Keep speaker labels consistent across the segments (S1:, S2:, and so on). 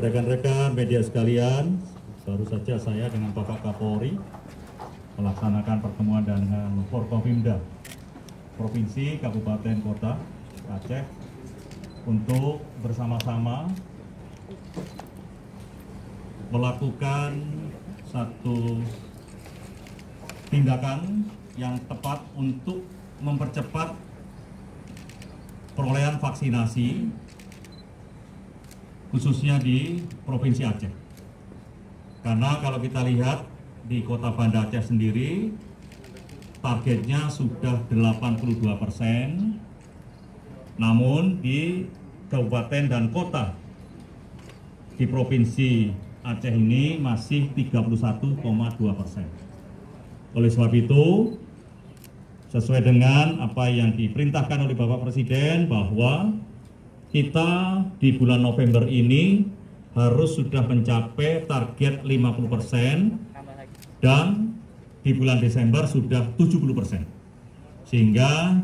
S1: Rekan-rekan media sekalian, baru saja saya dengan Bapak Kapolri melaksanakan pertemuan dengan Forkopimda Provinsi, Kabupaten, Kota Aceh untuk bersama-sama melakukan satu tindakan yang tepat untuk mempercepat perolehan vaksinasi khususnya di Provinsi Aceh. Karena kalau kita lihat di Kota Banda Aceh sendiri, targetnya sudah 82%, namun di kabupaten dan kota di Provinsi Aceh ini masih 31,2%. Oleh sebab itu, sesuai dengan apa yang diperintahkan oleh Bapak Presiden bahwa kita di bulan November ini harus sudah mencapai target 50% dan di bulan Desember sudah 70%. Sehingga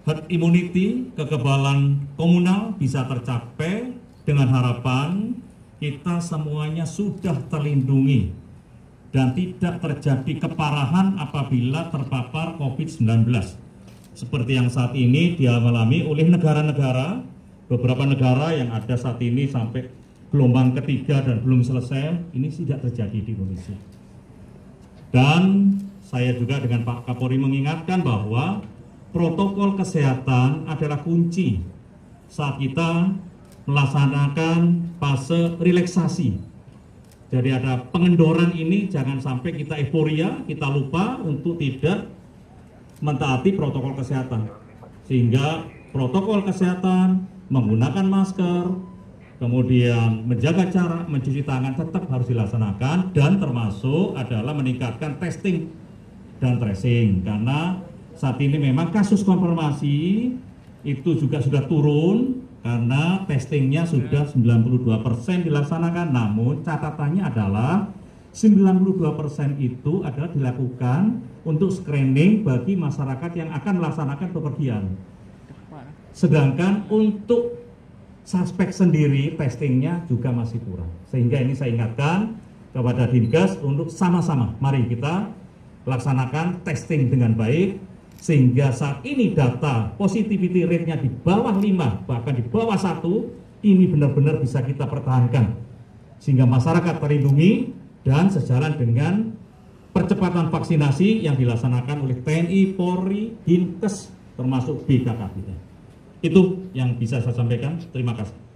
S1: herd immunity, kekebalan komunal bisa tercapai dengan harapan kita semuanya sudah terlindungi dan tidak terjadi keparahan apabila terpapar COVID-19. Seperti yang saat ini dialami oleh negara-negara, beberapa negara yang ada saat ini sampai gelombang ketiga dan belum selesai, ini tidak terjadi di Indonesia. Dan saya juga dengan Pak Kapolri mengingatkan bahwa protokol kesehatan adalah kunci saat kita melaksanakan fase relaksasi. Jadi ada pengendoran ini, jangan sampai kita euforia, kita lupa untuk tidak mentaati protokol kesehatan, sehingga protokol kesehatan menggunakan masker, kemudian menjaga jarak, mencuci tangan tetap harus dilaksanakan, dan termasuk adalah meningkatkan testing dan tracing, karena saat ini memang kasus konfirmasi itu juga sudah turun karena testingnya sudah 92% dilaksanakan, namun catatannya adalah 92% itu adalah dilakukan untuk screening bagi masyarakat yang akan melaksanakan bepergian. Sedangkan untuk suspek sendiri testingnya juga masih kurang. Sehingga ini saya ingatkan kepada Dinkes untuk sama-sama mari kita laksanakan testing dengan baik, sehingga saat ini data positivity rate-nya di bawah 5, bahkan di bawah 1, ini benar-benar bisa kita pertahankan. Sehingga masyarakat terlindungi dan sejalan dengan percepatan vaksinasi yang dilaksanakan oleh TNI, Polri, Dinkes, termasuk BKKBN. Itu yang bisa saya sampaikan. Terima kasih.